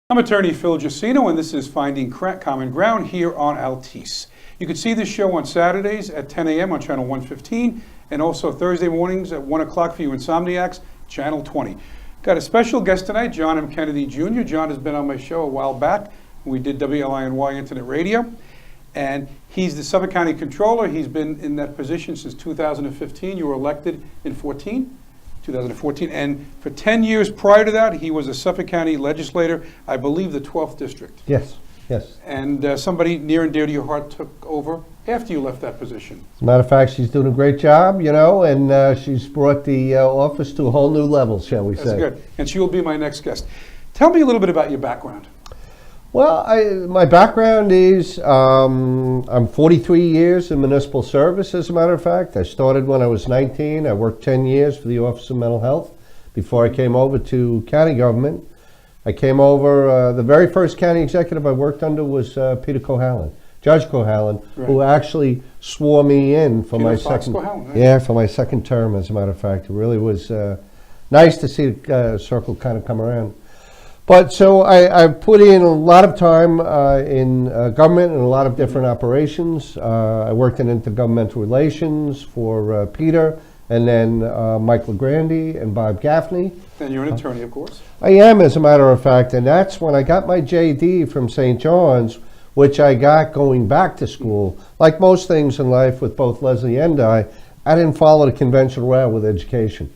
I'm attorney Phil Giacino, and this is Finding Common Ground here on Altice. You can see this show on Saturdays at 10 a.m. on Channel 115, and also Thursday mornings at 1 o'clock for you insomniacs, Channel 20. Got a special guest tonight, John M. Kennedy Jr. John has been on my show a while back. We did WLINY Internet Radio, and he's the Suffolk County Controller. He's been in that position since 2015. You were elected in 2014, and for 10 years prior to that, he was a Suffolk County legislator, I believe the 12th district. Yes. And somebody near and dear to your heart took over after you left that position. As a matter of fact, she's doing a great job, and she's brought the office to a whole new level, shall we say. That's good. And she will be my next guest. Tell me a little bit about your background. Well, my background is, I'm 43 years in municipal service, as a matter of fact. I started when I was 19. I worked 10 years for the Office of Mental Health before I came over to county government. I came over, the very first county executive I worked under was Peter Cohalan, Judge Cohalan, Right. who actually swore me in for Peter my Fox second Cohalan, right? Yeah, for my second term, as a matter of fact. It really was nice to see the circle kind of come around. But so I've put in a lot of time in government and a lot of different operations. I worked in intergovernmental relations for Peter, and then Mike LeGrandi and Bob Gaffney. And you're an attorney, of course. I am, as a matter of fact, and that's when I got my JD from St. John's, which I got going back to school. Like most things in life with both Leslie and I didn't follow the conventional route with education.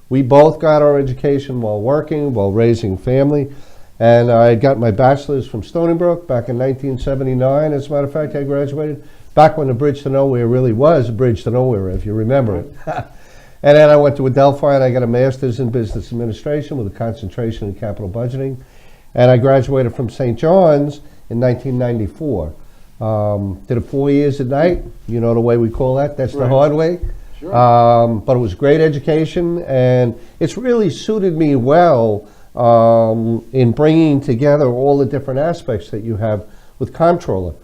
We both got our education while working, while raising family. And I got my bachelor's from Stony Brook back in 1979. As a matter of fact, I graduated back when the Bridge to Nowhere really was a bridge to nowhere, if you remember it. And then I went to Adelphi and I got a master's in business administration with a concentration in capital budgeting. And I graduated from St. John's in 1994. Did it 4 years at night. You know the way we call that. That's Right. the hard way. Sure. But it was great education, and it's really suited me well in bringing together all the different aspects that you have with comptroller.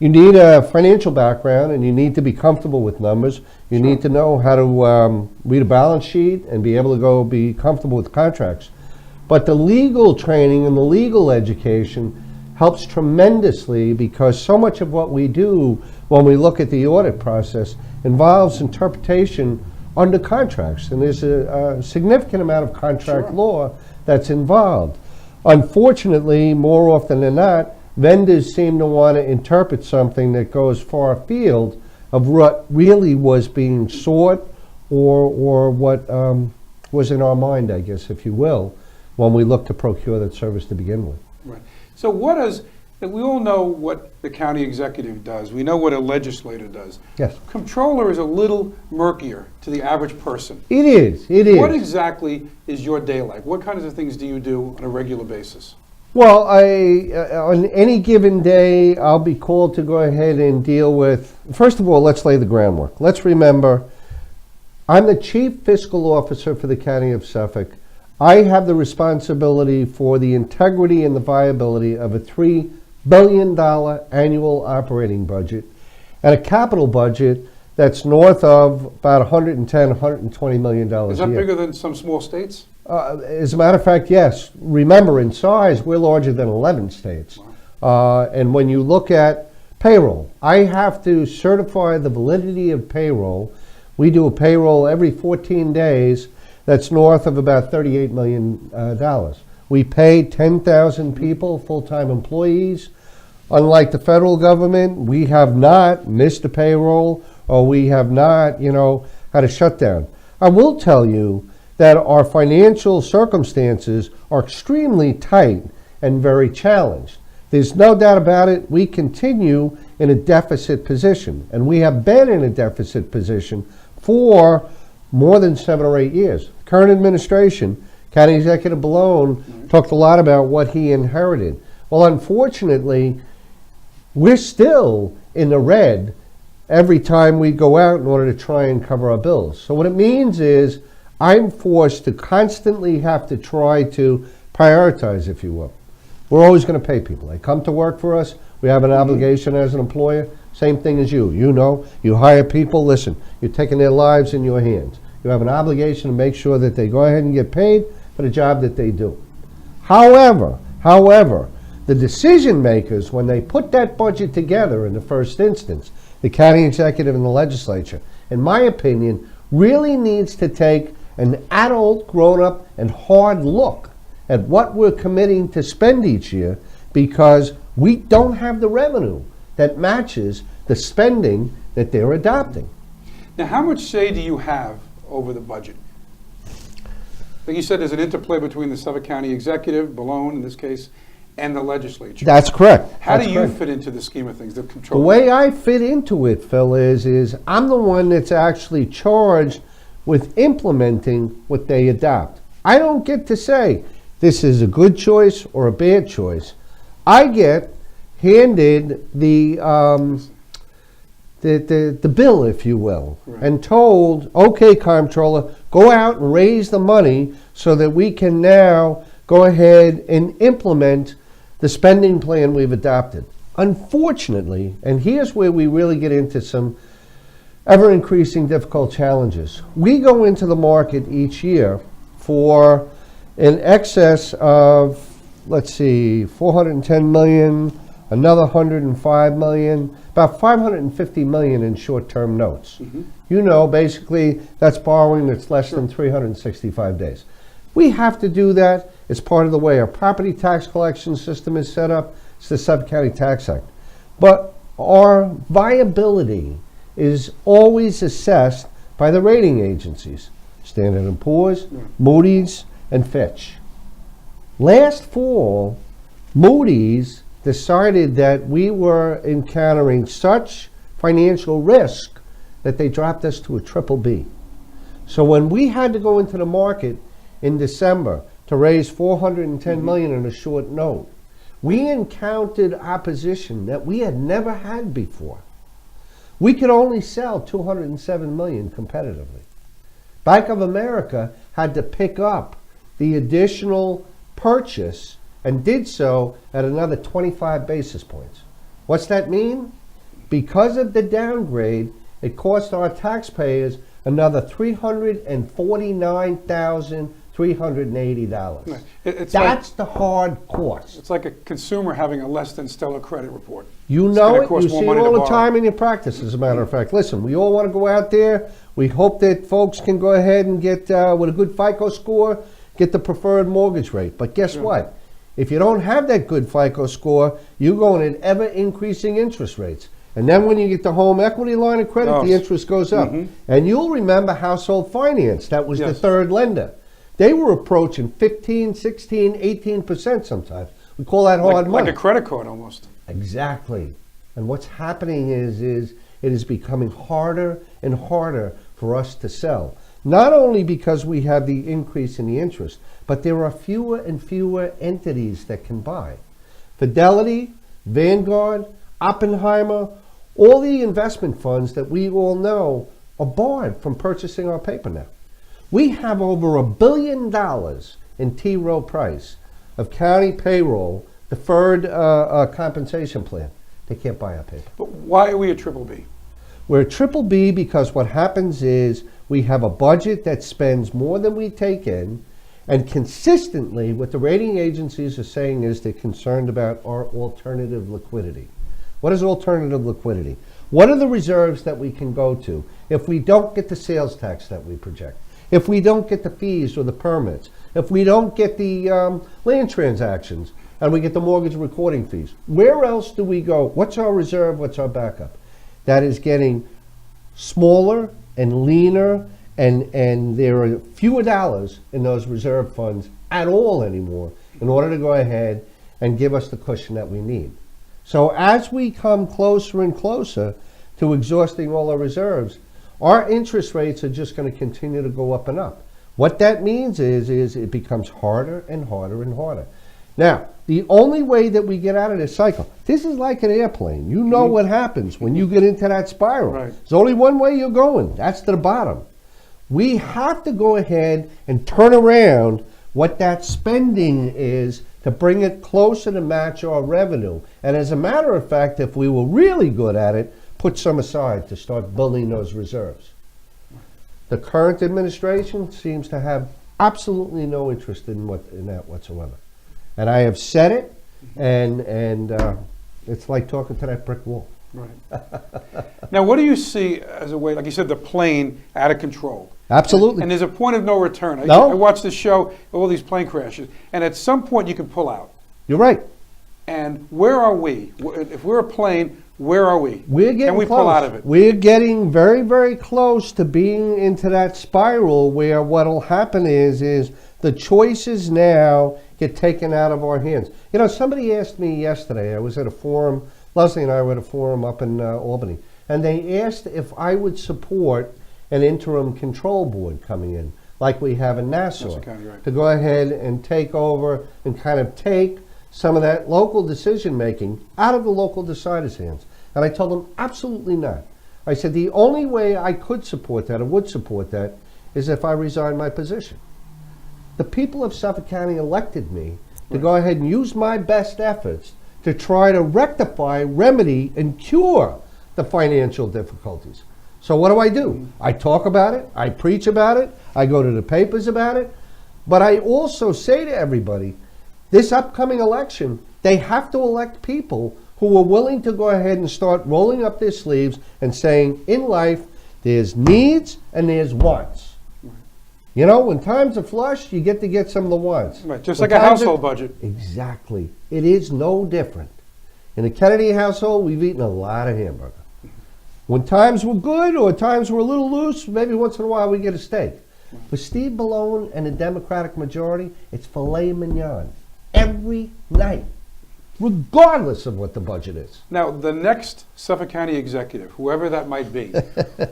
You need a financial background, and you need to be comfortable with numbers. You Sure. need to know how to read a balance sheet and be able to be comfortable with contracts. But the legal training and the legal education helps tremendously, because so much of what we do when we look at the audit process involves interpretation under contracts, and there's a significant amount of contract Sure. law that's involved. Unfortunately, more often than not, vendors seem to want to interpret something that goes far afield of what really was being sought, or what was in our mind, I guess, if you will, when we look to procure that service to begin with. Right. So we all know what the county executive does. We know what a legislator does. Yes. Controller is a little murkier to the average person. It is. What exactly is your day like? What kinds of things do you do on a regular basis? Well, on any given day, I'll be called to go ahead and deal with, first of all, let's lay the groundwork. Let's remember, I'm the Chief Fiscal Officer for the County of Suffolk. I have the responsibility for the integrity and the viability of a $3 billion annual operating budget and a capital budget that's north of about $110, $120 million a year. Is that bigger than some small states? As a matter of fact, yes. Remember, in size, we're larger than 11 states. Wow. And when you look at payroll, I have to certify the validity of payroll. We do a payroll every 14 days that's north of about $38 million. We pay 10,000 people, full-time employees. Unlike the federal government, we have not missed a payroll, or we have not, had a shutdown. I will tell you that our financial circumstances are extremely tight and very challenged. There's no doubt about it. We continue in a deficit position, and we have been in a deficit position for more than 7 or 8 years. Current administration, County Executive Balone, talked a lot about what he inherited. Well, unfortunately, we're still in the red every time we go out in order to try and cover our bills. So what it means is I'm forced to constantly have to try to prioritize, if you will. We're always going to pay people. They come to work for us. We have an obligation as an employer. Same thing as you. You hire people. Listen, you're taking their lives in your hands. You have an obligation to make sure that they go ahead and get paid for the job that they do. However, However, the decision makers, when they put that budget together in the first instance, the county executive and the legislature, in my opinion, really needs to take an adult, grown-up, and hard look at what we're committing to spend each year, because we don't have the revenue that matches the spending that they're adopting. Now, how much say do you have over the budget? Like you said, there's an interplay between the Suffolk County Executive, Balone in this case, and the legislature. That's correct. How That's do you correct. fit into the scheme of things, the The control? way I fit into it, Phil, is I'm the one that's actually charged with implementing what they adopt. I don't get to say this is a good choice or a bad choice. I get handed the bill, if you will, Right. and told, okay, comptroller, go out and raise the money so that we can now go ahead and implement the spending plan we've adopted. Unfortunately, and here's where we really get into some ever-increasing difficult challenges. We go into the market each year for in excess of, let's see, 410 million, another 105 million, about 550 million in short-term notes. Mm-hmm. You know, basically, that's borrowing that's less than 365 days. We have to do that. It's part of the way our property tax collection system is set up. It's the Suffolk County Tax Act. But our viability is always assessed by the rating agencies, Standard & Poor's, Moody's, and Fitch. Last fall, Moody's decided that we were encountering such financial risk that they dropped us to a BBB. So when we had to go into the market in December to raise 410 million in a short note, we encountered opposition that we had never had before. We could only sell 207 million competitively. Bank of America had to pick up the additional purchase and did so at another 25 basis points. What's that mean? Because of the downgrade, it cost our taxpayers another $349,380. Right. It's That's the hard cost. It's like a consumer having a less than stellar credit report. You It's know gonna it, cost you more see it money to all the borrow. time in your practice, as a matter of fact. Listen, we all want to go out there. We hope that folks can go ahead and get, with a good FICO score, get the preferred mortgage rate. But guess what? If you don't have that good FICO score, you're going at ever-increasing interest rates. And then when you get the home equity line of credit, Oh. the interest goes up. And you'll remember household finance. That was the Yes. third lender. They were approaching 15, 16, 18% sometimes. We call that hard money. Like a credit card almost. Exactly. And what's happening is it is becoming harder and harder for us to sell. Not only because we have the increase in the interest, but there are fewer and fewer entities that can buy. Fidelity, Vanguard, Oppenheimer, all the investment funds that we all know are barred from purchasing our paper now. We have over $1 billion in T. Rowe Price of county payroll deferred compensation plan. They can't buy our paper. But why are we a BBB? We're a BBB because what happens is we have a budget that spends more than we take in, and consistently what the rating agencies are saying is they're concerned about our alternative liquidity. What is alternative liquidity? What are the reserves that we can go to if we don't get the sales tax that we project? If we don't get the fees or the permits? If we don't get the land transactions and we get the mortgage recording fees? Where else do we go? What's our reserve? What's our backup? That is getting smaller and leaner, and there are fewer dollars in those reserve funds at all anymore in order to go ahead and give us the cushion that we need. So as we come closer and closer to exhausting all our reserves, our interest rates are just going to continue to go up and up. What that means is it becomes harder and harder and harder. Now, the only way that we get out of this cycle, this is like an airplane. You know what happens when you get into that spiral. Right. There's only one way you're going. That's to the bottom. We have to go ahead and turn around what that spending is to bring it closer to match our revenue. And as a matter of fact, if we were really good at it, put some aside to start building those reserves. The current administration seems to have absolutely no interest in that whatsoever. And I have said it, and it's like talking to that brick wall. Right. Now, what do you see as a way, like you said, the plane out of control? Absolutely. And there's a point of no return. No. I watched the show, all these plane crashes, and at some point you can pull out. You're right. And where are we? If we're a plane, where are we? We're getting Can we close. pull out of it? We're getting very, very close to being into that spiral where what'll happen is the choices now get taken out of our hands. You know, somebody asked me yesterday, I was at a forum, Leslie and I were at a forum up in Albany, and they asked if I would support an interim control board coming in, like we have in Nassau, County, right. to go ahead and take over and kind of take some of that local decision making out of the local deciders' hands. And I told them, absolutely not. I said, the only way I could support that or would support that is if I resign my position. The people of Suffolk County elected me to go ahead and use my best efforts to try to rectify, remedy, and cure the financial difficulties. So what do? I talk about it, I preach about it, I go to the papers about it, but I also say to everybody, this upcoming election, they have to elect people who are willing to go ahead and start rolling up their sleeves and saying, in life, there's needs and there's wants. Right. You know, when times are flush, you get to get some of the wants. Right, just When like a times household are- budget. Exactly. It is no different. In the Kennedy household, we've eaten a lot of hamburger. When times were good or times were a little loose, maybe once in a while we get a steak. For Steve Ballone and the Democratic majority, it's filet mignon every night, regardless of what the budget is. Now, the next Suffolk County executive, whoever that might be,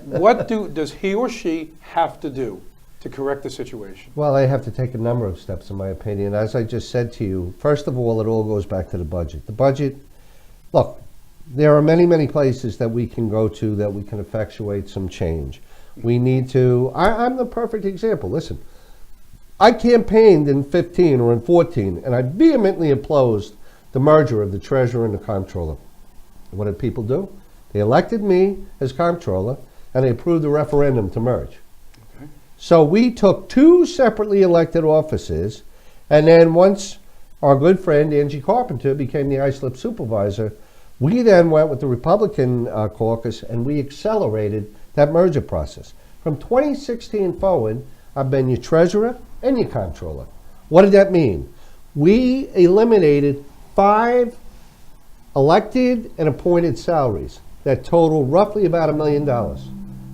what does he or she have to do to correct the situation? Well, they have to take a number of steps, in my opinion. As I just said to you, first of all, it all goes back to the budget. The budget, look, there are many, many places that we can go to that we can effectuate some change. We need to, I'm the perfect example. Listen, I campaigned in 15 or in 14, and I vehemently opposed the merger of the treasurer and the comptroller. What did people do? They elected me as comptroller, and they approved the referendum to merge. Okay. So we took two separately elected offices, and then once our good friend Angie Carpenter became the ISLIP supervisor, we then went with the Republican caucus and we accelerated that merger process. From 2016 forward, I've been your treasurer and your comptroller. What did that mean? We eliminated 5 elected and appointed salaries that total roughly about $1 million.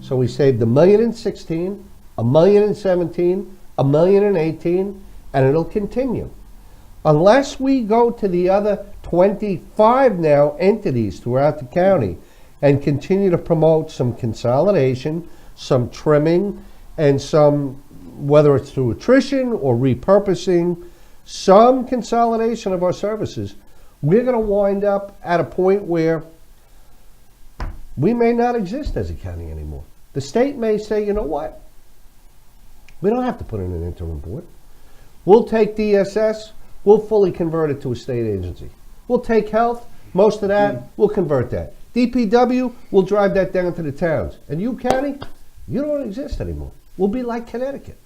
So we saved $1 million in 16, $1 million in 17, $1 million in 18, and it'll continue. Unless we go to the other 25 now entities throughout the county and continue to promote some consolidation, some trimming, and some, whether it's through attrition or repurposing, some consolidation of our services, we're going to wind up at a point where we may not exist as a county anymore. The state may say, you know what? We don't have to put in an interim board. We'll take DSS, we'll fully convert it to a state agency. We'll take health, most of that, we'll convert that. DPW, we'll drive that down to the towns. And you, county, you don't exist anymore. We'll be like Connecticut.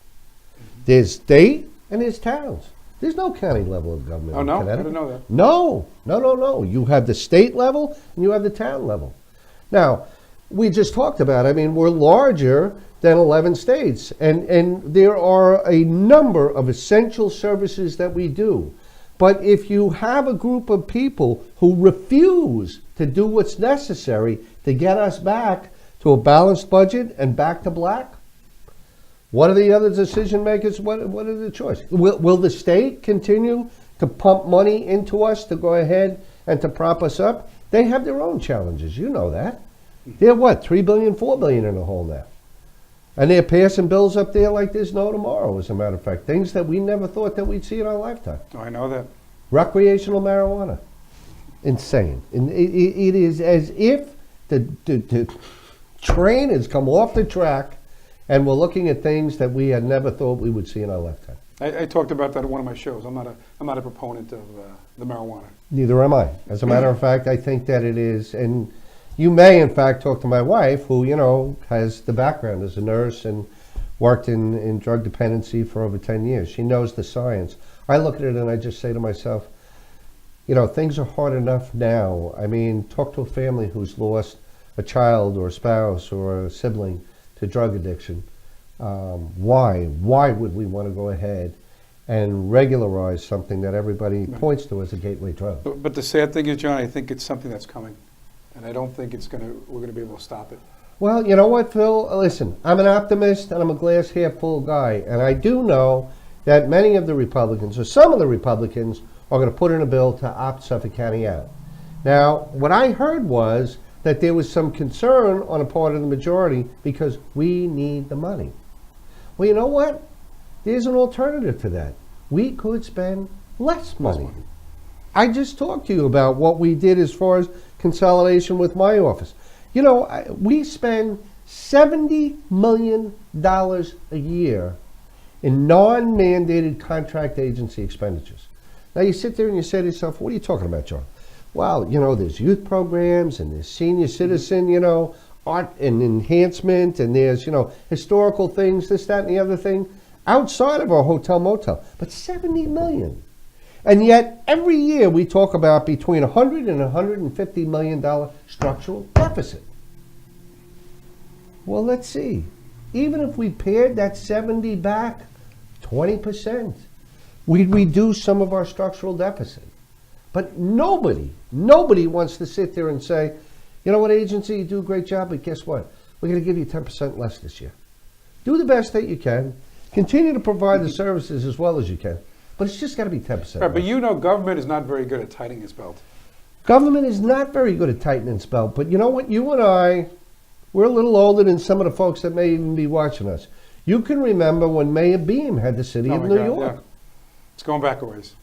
There's state and there's towns. There's no county level of government Oh, in no? I Connecticut. didn't know that. No. You have the state level and you have the town level. Now, we just talked about, I mean, we're larger than 11 states. And there are a number of essential services that we do. But if you have a group of people who refuse to do what's necessary to get us back to a balanced budget and back to black, what are the other decision makers? What are the choices? Will the state continue to pump money into us to go ahead and to prop us up? They have their own challenges. You know that. They're what, $3 billion, $4 billion in the hole now. And they're passing bills up there like there's no tomorrow, as a matter of fact. Things that we never thought that we'd see in our lifetime. Oh, I know that. Recreational marijuana. Insane. And it is as if the train has come off the track and we're looking at things that we had never thought we would see in our lifetime. I talked about that at one of my shows. I'm not a proponent of the marijuana. Neither am I. As a matter of fact, I think that it is, and you may, in fact, talk to my wife, who, you know, has the background as a nurse and worked in drug dependency for over 10 years. She knows the science. I look at it and I just say to myself, you know, things are hard enough now. I mean, talk to a family who's lost a child or a spouse or a sibling to drug addiction. Why? Why would we want to go ahead and regularize something that everybody points to as a gateway drug? But the sad thing is, John, I think it's something that's coming, and I don't think we're gonna be able to stop it. Well, you know what, Phil? Listen, I'm an optimist and I'm a glass half full guy, and I do know that many of the Republicans, or some of the Republicans, are going to put in a bill to opt Suffolk County out. Now, what I heard was that there was some concern on a part of the majority because we need the money. Well, you know what? There's an alternative to that. We could spend less money. I just talked to you about what we did as far as consolidation with my office. You know, we spend $70 million a year in non-mandated contract agency expenditures. Now you sit there and you say to yourself, what are you talking about, John? Well, you know, there's youth programs and there's senior citizen, you know, art and enhancement, and there's, you know, historical things, this, that, and the other thing, outside of our hotel motel. But 70 million. And yet every year we talk about between $100 and $150 million structural deficit. Well, let's see. Even if we pared that 70 back 20%, we'd reduce some of our structural deficit. But nobody wants to sit there and say, you know what, agency, you do a great job, but guess what? We're going to give you 10% less this year. Do the best that you can. Continue to provide the services as well as you can. But it's just got to be 10%. Right, but you know government is not very good at tightening its belt. Government is not very good at tightening its belt. But you know what? You and I, we're a little older than some of the folks that may even be watching us. You can remember when Mayor Beam had the city of New York. Yeah. It's going back a ways.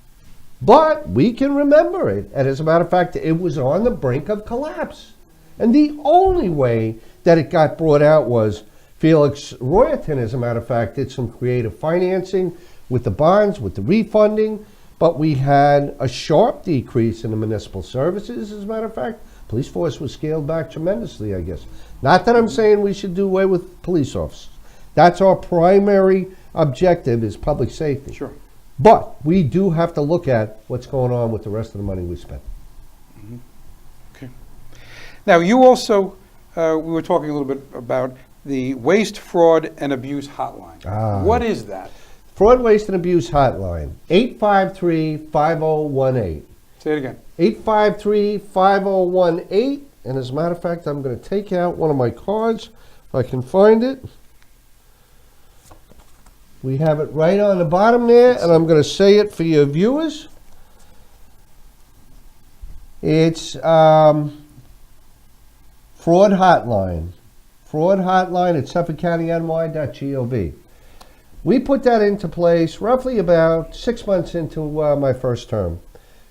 But we can remember it. And as a matter of fact, it was on the brink of collapse. And the only way that it got brought out was Felix Royatin, as a matter of fact, did some creative financing with the bonds, with the refunding. But we had a sharp decrease in the municipal services, as a matter of fact. Police force was scaled back tremendously, I guess. Not that I'm saying we should do away with police officers. That's our primary objective, is public safety. Sure. But we do have to look at what's going on with the rest of the money we spend. Mm-hmm. Okay. Now, you also, we were talking a little bit about the Waste, Fraud, and Abuse Hotline. What is that? Fraud, Waste, and Abuse Hotline, 853-5018. Say it again. 853-5018. And as a matter of fact, I'm going to take out one of my cards, if I can find it. We have it right on the bottom there, and I'm going to say it for your viewers. It's Fraud Hotline. Fraud Hotline at SuffolkCountyNY.gov. We put that into place roughly about 6 months into my first term.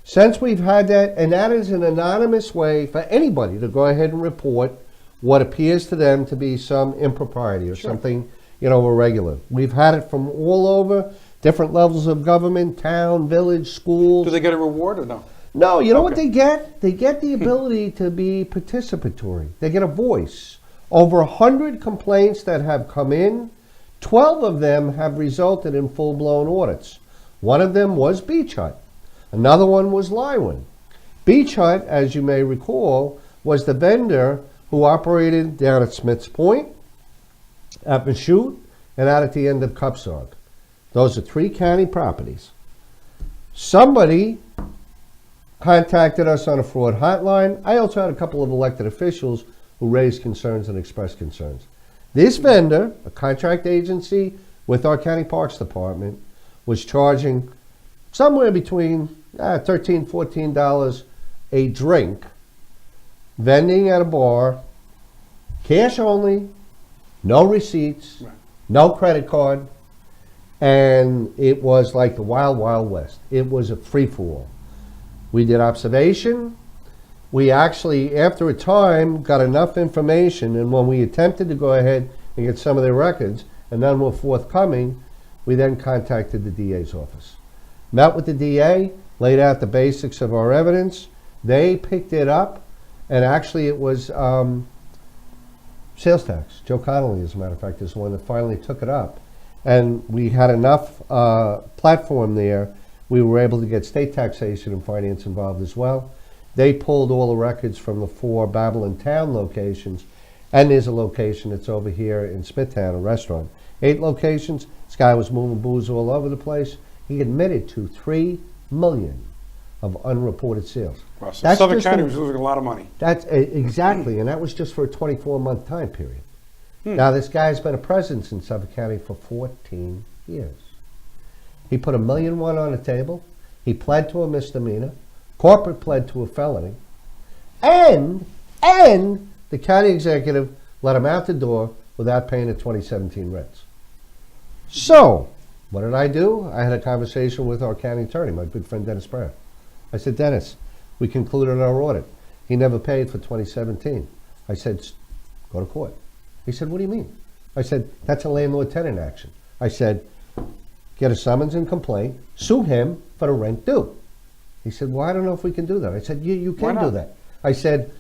Since we've had that, and that is an anonymous way for anybody to go ahead and report what appears to them to be some impropriety or something, you know, irregular. We've had it from all over, different levels of government, town, village, schools. Do they get a reward or no? No, you know what they get? They get the ability to be participatory. They get a voice. Over 100 complaints that have come in, 12 of them have resulted in full-blown audits. One of them was Beach Hut. Another one was Lywin. Beach Hut, as you may recall, was the vendor who operated down at Smith's Point, at Michoud, and out at the end of Cupsog. Those are 3 county properties. Somebody contacted us on a fraud hotline. I also had a couple of elected officials who raised concerns and expressed concerns. This vendor, a contract agency with our county parks department, was charging somewhere between $13, $14 a drink, vending at a bar, cash only, no receipts, no credit card, and it was like the wild, wild west. It was a free-for-all. We did observation. We actually, after a time, got enough information, and when we attempted to go ahead and get some of their records, and none were forthcoming, we then contacted the DA's office. Met with the DA, laid out the basics of our evidence. They picked it up, and actually it was sales tax. Joe Connolly, as a matter of fact, is the one that finally took it up. And we had enough platform there We were able to get state taxation and finance involved as well. They pulled all the records from the 4 Babylon Town locations, and there's a location that's over here in Smithtown, a restaurant. 8 locations. This guy was moving booze all over the place. He admitted to $3 million of unreported sales. Wow, so That's Suffolk just County a- was losing a lot of money. That's exactly, and that was just for a 24-month time period. Now, this guy's been a presence in Suffolk County for 14 years. He put $1.1 million on the table. He pled to a misdemeanor. Corporate pled to a felony. And the county executive let him out the door without paying the 2017 rents. So, what did I do? I had a conversation with our county attorney, my good friend Dennis Brown. I said, Dennis, we concluded our audit. He never paid for 2017. I said, go to court. He said, what do you mean? I said, that's a landlord-tenant action. I said, get a summons and complaint, sue him for the rent due. He said, well, I don't know if we can do that. I said, you Why can not? do that. I said,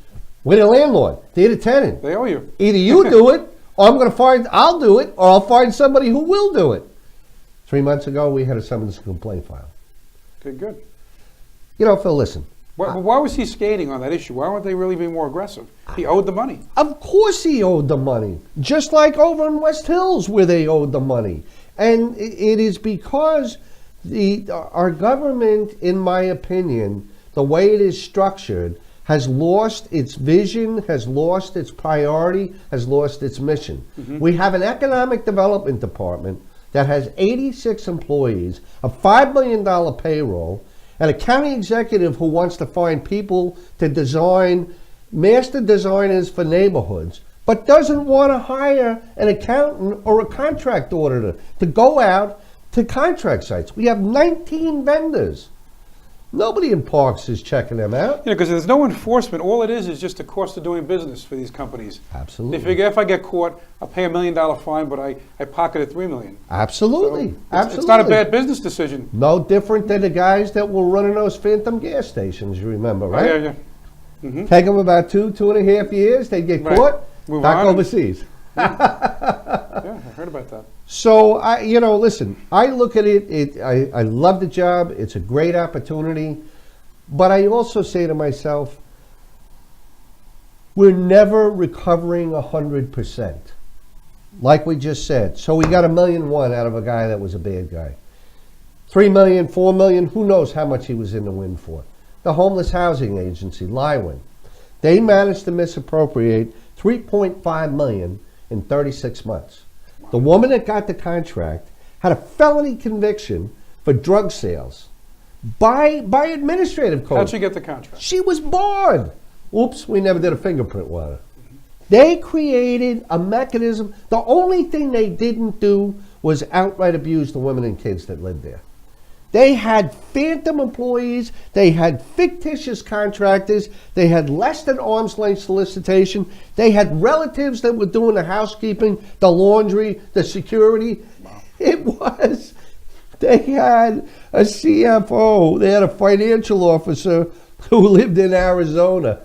we're the landlord, they're the tenant. They owe you. Either you do it, or I'll do it, or I'll find somebody who will do it. 3 months ago, we had a summons and complaint file. Okay, good. You know, Phil, listen. Why was he skating on that issue? Why weren't they really being more aggressive? He owed the money. Of course he owed the money, just like over in West Hills where they owed the money. And it is because our government, in my opinion, the way it is structured, has lost its vision, has lost its priority, has lost its mission. We have an economic development department that has 86 employees, a $5 million payroll, and a county executive who wants to find people to design, master designers for neighborhoods, but doesn't want to hire an accountant or a contract auditor to go out to contract sites. We have 19 vendors. Nobody in Parks is checking them out. Yeah, because there's no enforcement. All it is just the cost of doing business for these companies. Absolutely. They figure if I get caught, I'll pay $1 million fine, but I pocketed $3 million. Absolutely. So Absolutely. It's not a bad business decision. No different than the guys that were running those phantom gas stations, you remember, right? Oh, yeah, yeah. Take them about 2.5 years, they get Right. caught, Move back on. overseas. Yeah, I heard about that. So, listen, I look at it, I love the job, it's a great opportunity, but I also say to myself, we're never recovering 100%, like we just said. So we got $1.1 million out of a guy that was a bad guy. 3 million, 4 million, who knows how much he was in the wind for. The homeless housing agency, Lywin, they managed to misappropriate $3.5 million in 36 months. The woman that got the contract had a felony conviction for drug sales by administrative code. How'd she get the contract? She was barred. Oops, we never did a fingerprint on her. They created a mechanism. The only thing they didn't do was outright abuse the women and kids that lived there. They had phantom employees, they had fictitious contractors, they had less than arm's length solicitation, they had relatives that were doing the housekeeping, the laundry, the security. Wow. They had a CFO, they had a financial officer who lived in Arizona,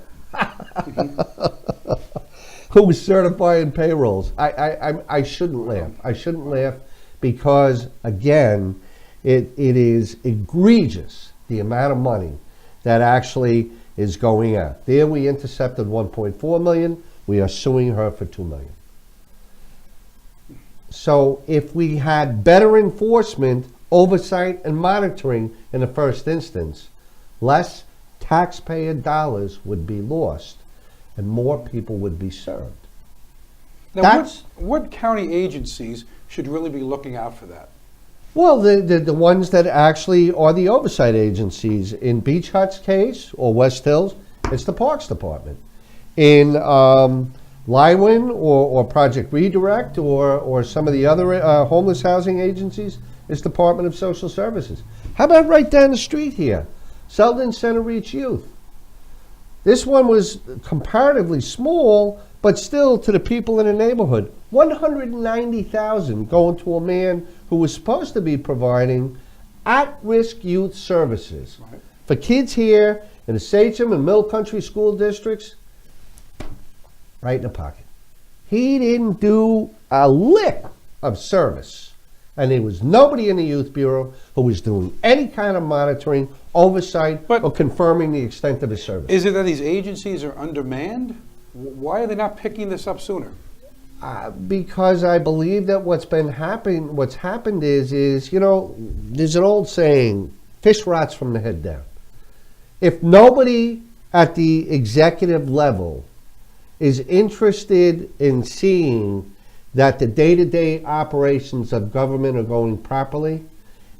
who was certifying payrolls. I shouldn't laugh. I shouldn't laugh because, again, it is egregious the amount of money that actually is going out. There we intercepted 1.4 million. We are suing her for 2 million. So if we had better enforcement, oversight, and monitoring in the first instance, less taxpayer dollars would be lost and more people would be served. Now, what county agencies should really be looking out for that? Well, the ones that actually are the oversight agencies. In Beach Hut's case, or West Hills, it's the Parks Department. In Lywin or Project Redirect or some of the other homeless housing agencies, it's Department of Social Services. How about right down the street here? Selden Center Reach Youth. This one was comparatively small, but still to the people in the neighborhood. $190,000 going to a man who was supposed to be providing at-risk youth services for kids here in the Sachem and Mill Country school districts, right in the pocket. He didn't do a lick of service. And there was nobody in the Youth Bureau who was doing any kind of monitoring, oversight, or confirming the extent of his service. Is it that these agencies are undermanned? Why are they not picking this up sooner? Because I believe that what's happened is, you know, there's an old saying, fish rots from the head down. If nobody at the executive level is interested in seeing that the day-to-day operations of government are going properly,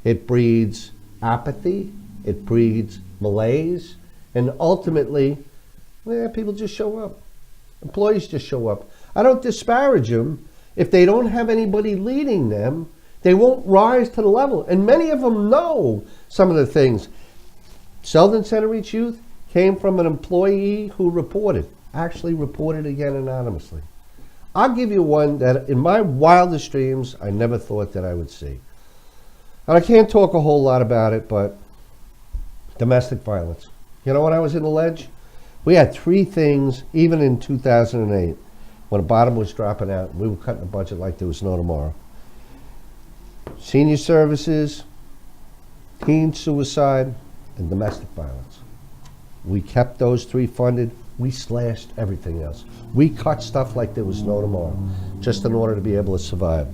it breeds apathy, it breeds malaise, and ultimately, people just show up. Employees just show up. I don't disparage them. If they don't have anybody leading them, they won't rise to the level. And many of them know some of the things. Selden Center Reach Youth came from an employee who actually reported again anonymously. I'll give you one that in my wildest dreams, I never thought that I would see. And I can't talk a whole lot about it, but domestic violence. You know, when I was in the ledge, we had 3 things, even in 2008, when the bottom was dropping out, we were cutting the budget like there was no tomorrow. Senior services, teen suicide, and domestic violence. We kept those 3 funded. We slashed everything else. We cut stuff like there was no tomorrow, just in order to be able to survive.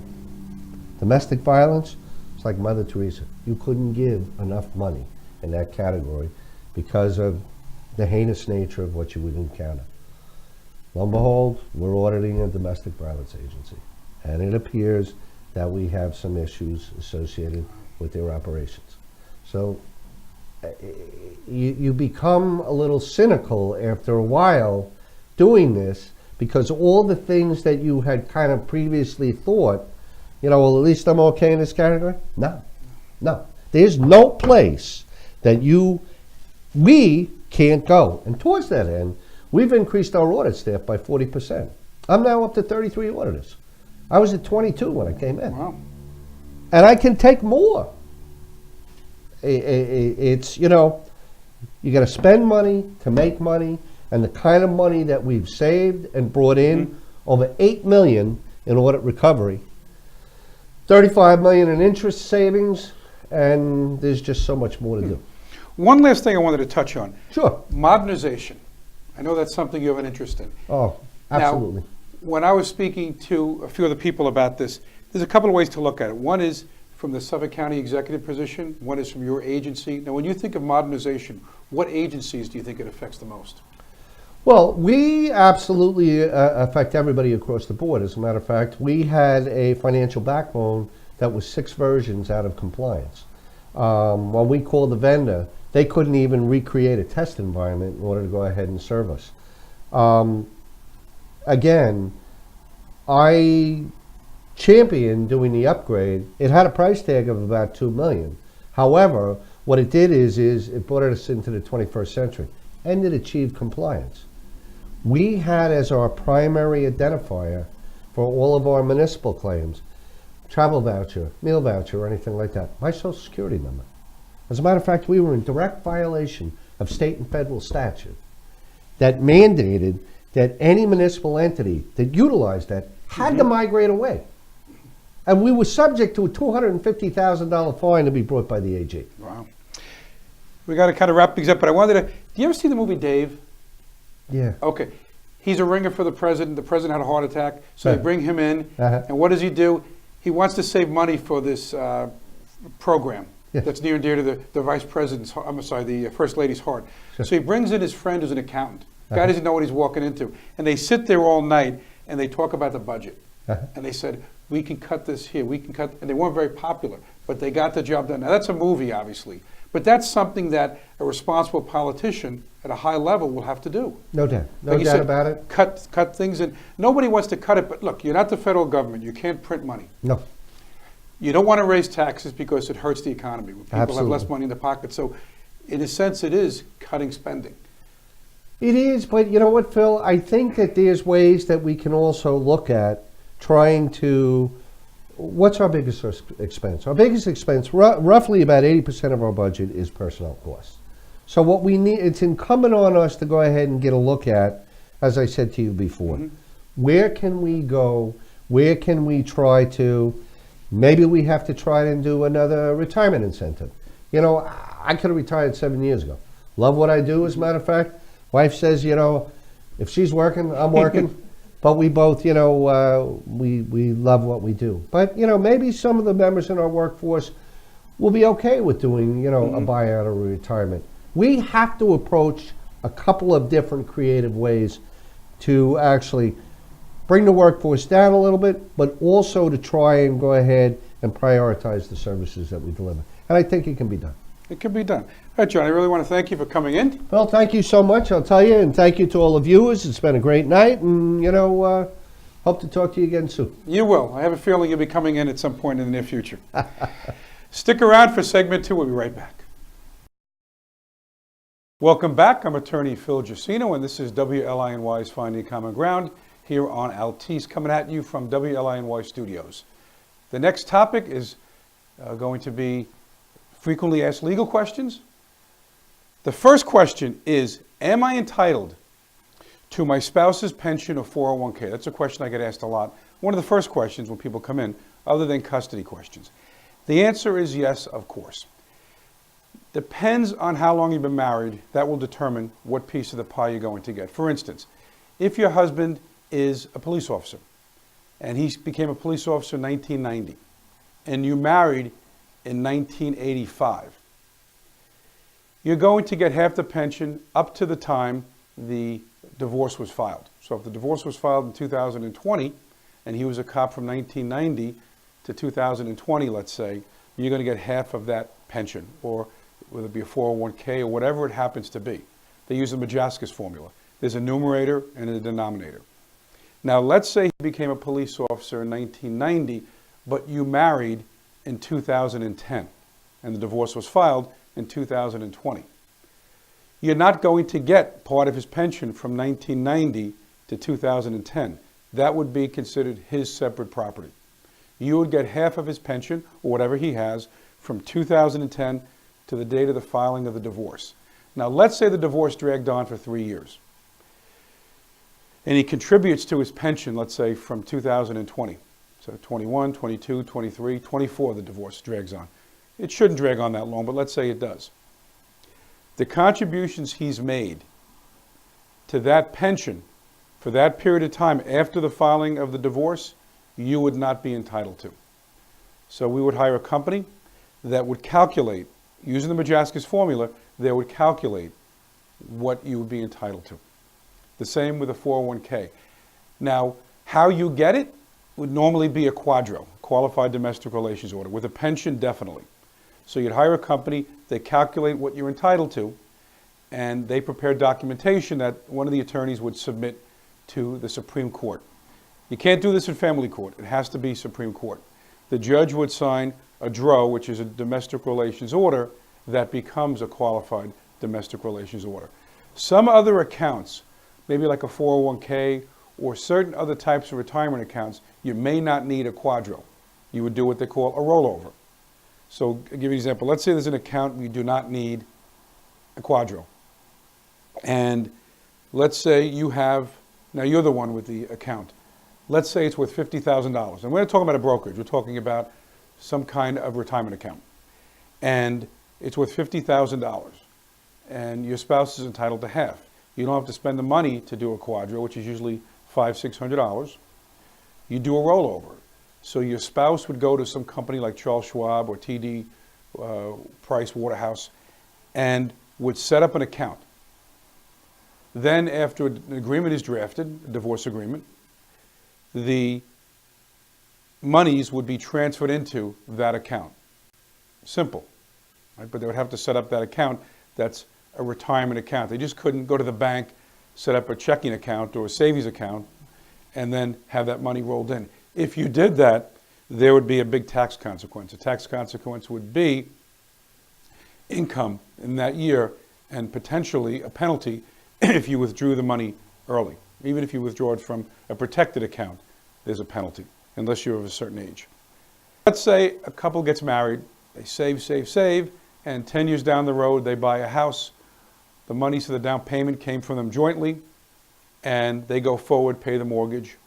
Domestic violence, it's like Mother Teresa. You couldn't give enough money in that category because of the heinous nature of what you would encounter. Lo and behold, we're auditing a domestic violence agency, and it appears that we have some issues associated with their operations. So you become a little cynical after a while doing this, because all the things that you had kind of previously thought, you know, well, at least I'm okay in this category. No. There's no place that we can't go. And towards that end, we've increased our audit staff by 40%. I'm now up to 33 auditors. I was at 22 when I came in. Wow. And I can take more. It's, you know, you got to spend money to make money, and the kind of money that we've saved and brought in, over $8 million in audit recovery, $35 million in interest savings, and there's just so much more to do. One last thing I wanted to touch on. Sure. Modernization. I know that's something you have an interest in. Oh, absolutely. Now, when I was speaking to a few other people about this, there's a couple of ways to look at it. One is from the Suffolk County executive position. One is from your agency. Now, when you think of modernization, what agencies do you think it affects the most? Well, we absolutely affect everybody across the board. As a matter of fact, we had a financial backbone that was 6 versions out of compliance. When we called the vendor, they couldn't even recreate a test environment in order to go ahead and serve us. Again, I championed doing the upgrade. It had a price tag of about $2 million. However, what it did is it brought us into the 21st century, and it achieved compliance. We had as our primary identifier for all of our municipal claims, travel voucher, meal voucher, or anything like that, my social security number. As a matter of fact, we were in direct violation of state and federal statute that mandated that any municipal entity that utilized that had to migrate away. And we were subject to a $250,000 fine to be brought by the AG. Wow. We got to kind of wrap things up, but I wanted to, do you ever see the movie Dave? Yeah. Okay. He's a ringer for the president. The president had a heart attack, so they bring him in. And what does he do? He wants to save money for this program that's near and dear to the vice president's, the first lady's heart. So he brings in his friend who's an accountant. Guy doesn't know what he's walking into. And they sit there all night and they talk about the budget. And they said, we can cut this here, we can cut, and they weren't very popular, but they got the job done. Now that's a movie, obviously, but that's something that a responsible politician at a high level will have to do. No doubt, like doubt about it. Cut things in. Nobody wants to cut it, but look, you're not the federal government. You can't print money. No. You don't want to raise taxes because it hurts the economy. People Absolutely. have less money in their pocket. So in a sense, it is cutting spending. It is, but you know what, Phil? I think that there's ways that we can also look at trying to, what's our biggest expense? Our biggest expense, roughly about 80% of our budget is personnel costs. So what we need, it's incumbent on us to go ahead and get a look at, as I said to you before, where can we go? Where can we try to Maybe we have to try and do another retirement incentive. You know, I could have retired 7 years ago. Love what I do, as a matter of fact. Wife says, you know, if she's working, I'm working. But we both, you know, we love what we do. But, you know, maybe some of the members in our workforce will be okay with doing, you know, a buyout or a retirement. We have to approach a couple of different creative ways to actually bring the workforce down a little bit, but also to try and go ahead and prioritize the services that we deliver. And I think it can be done. It can be done. All right, John, I really want to thank you for coming in. Well, thank you so much, I'll tell you, and thank you to all the viewers. It's been a great night, and, you know, hope to talk to you again soon. You will. I have a feeling you'll be coming in at some point in the near future. Stick around for segment 2. We'll be right back. Welcome back. I'm attorney Phil Giacino, and this is WLINY's Finding Common Ground here on Altice, coming at you from WLINY Studios. The next topic is going to be frequently asked legal questions. The first question is, am I entitled to my spouse's pension or 401k? That's a question I get asked a lot. One of the first questions when people come in, other than custody questions. The answer is yes, of course. Depends on how long you've been married. That will determine what piece of the pie you're going to get. For instance, if your husband is a police officer and he became a police officer in 1990 and you married in 1985, you're going to get half the pension up to the time the divorce was filed. So if the divorce was filed in 2020 and he was a cop from 1990 to 2020, let's say, you're going to get half of that pension, or whether it be a 401k or whatever it happens to be. They use the Majaskis formula. There's a numerator and a denominator. Now, let's say he became a police officer in 1990, but you married in 2010, and the divorce was filed in 2020. You're not going to get part of his pension from 1990 to 2010. That would be considered his separate property. You would get half of his pension, or whatever he has, from 2010 to the date of the filing of the divorce. Now, let's say the divorce dragged on for 3 years. And he contributes to his pension, let's say, from 2020. So 21, 22, 23, 24, the divorce drags on. It shouldn't drag on that long, but let's say it does. The contributions he's made to that pension for that period of time after the filing of the divorce, you would not be entitled to. So we would hire a company that would calculate, using the Majaskis formula, they would calculate what you would be entitled to. The same with a 401k. Now, how you get it would normally be a quadro, qualified domestic relations order. With a pension, definitely. So you'd hire a company, they calculate what you're entitled to, and they prepare documentation that one of the attorneys would submit to the Supreme Court. You can't do this in family court. It has to be Supreme Court. The judge would sign a DRO, which is a domestic relations order, that becomes a qualified domestic relations order. Some other accounts, maybe like a 401k or certain other types of retirement accounts, you may not need a quadro. You would do what they call a rollover. So I'll give you an example. Let's say there's an account you do not need a quadro. And let's say you have, now you're the one with the account. Let's say it's worth $50,000. And we're not talking about a brokerage. We're talking about some kind of retirement account. And it's worth $50,000. And your spouse is entitled to half. You don't have to spend the money to do a quadro, which is usually $500-600. You do a rollover. So your spouse would go to some company like Charles Schwab or TD Price Waterhouse and would set up an account. Then after an agreement is drafted, a divorce agreement, the monies would be transferred into that account. Simple, right? But they would have to set up that account. That's a retirement account. They just couldn't go to the bank, set up a checking account or a savings account, and then have that money rolled in. If you did that, there would be a big tax consequence. A tax consequence would be income in that year and potentially a penalty if you withdrew the money early. Even if you withdraw it from a protected account, there's a penalty, unless you're of a certain age. Let's say a couple gets married, they save, and 10 years down the road, they buy a house. The money for the down payment came from them jointly, and they go forward, pay the mortgage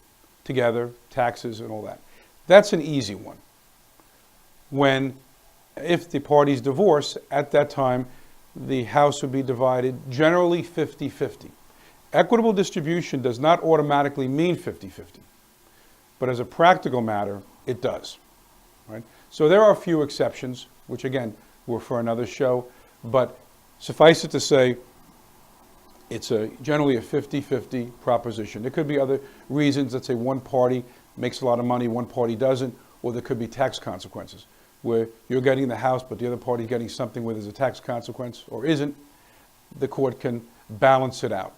together, taxes and all that. That's an easy one. when, if the parties divorce, at that time, the house would be divided generally 50-50. Equitable distribution does not automatically mean 50-50, but as a practical matter, it does. Right? So there are a few exceptions, which again, were for another show, but suffice it to say, it's generally a 50-50 proposition. There could be other reasons. Let's say one party makes a lot of money, one party doesn't, or there could be tax consequences, where you're getting the house, but the other party is getting something where there's a tax consequence or isn't. The court can balance it out.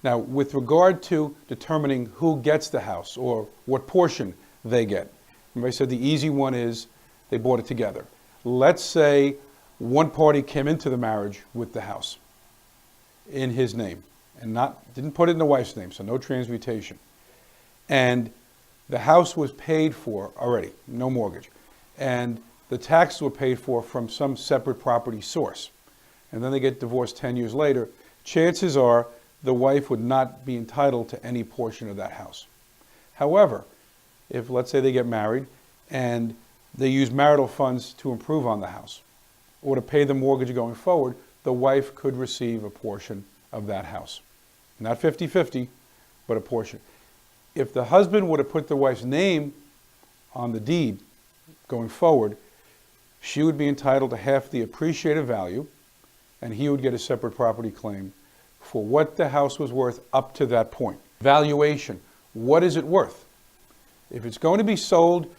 Now, with regard to determining who gets the house or what portion they get, remember I said the easy one is they bought it together. Let's say one party came into the marriage with the house in his name and didn't put it in the wife's name, so no transmutation. And the house was paid for already, no mortgage. And the taxes were paid for from some separate property source. And then they get divorced 10 years later. Chances are the wife would not be entitled to any portion of that house. However, if let's say they get married and they use marital funds to improve on the house or to pay the mortgage going forward, the wife could receive a portion of that house. Not 50-50, but a portion. If the husband would have put the wife's name on the deed going forward, she would be entitled to half the appreciated value, and he would get a separate property claim for what the house was worth up to that point. Valuation, what is it worth? If it's going to be sold,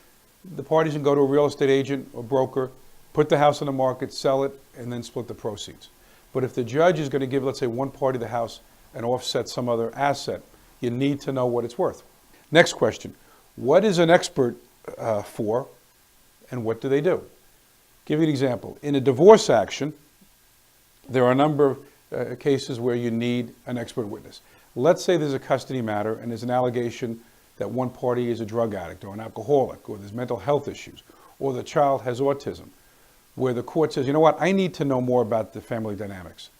the parties can go to a real estate agent or broker, put the house on the market, sell it, and then split the proceeds. But if the judge is going to give, let's say, one party of the house and offset some other asset, you need to know what it's worth. Next question, what is an expert for, and what do they do? Give you an example. In a divorce action, there are a number of cases where you need an expert witness. Let's say there's a custody matter and there's an allegation that one party is a drug addict or an alcoholic, or there's mental health issues, or the child has autism, where the court says, you know what, I need to know more about the family dynamics.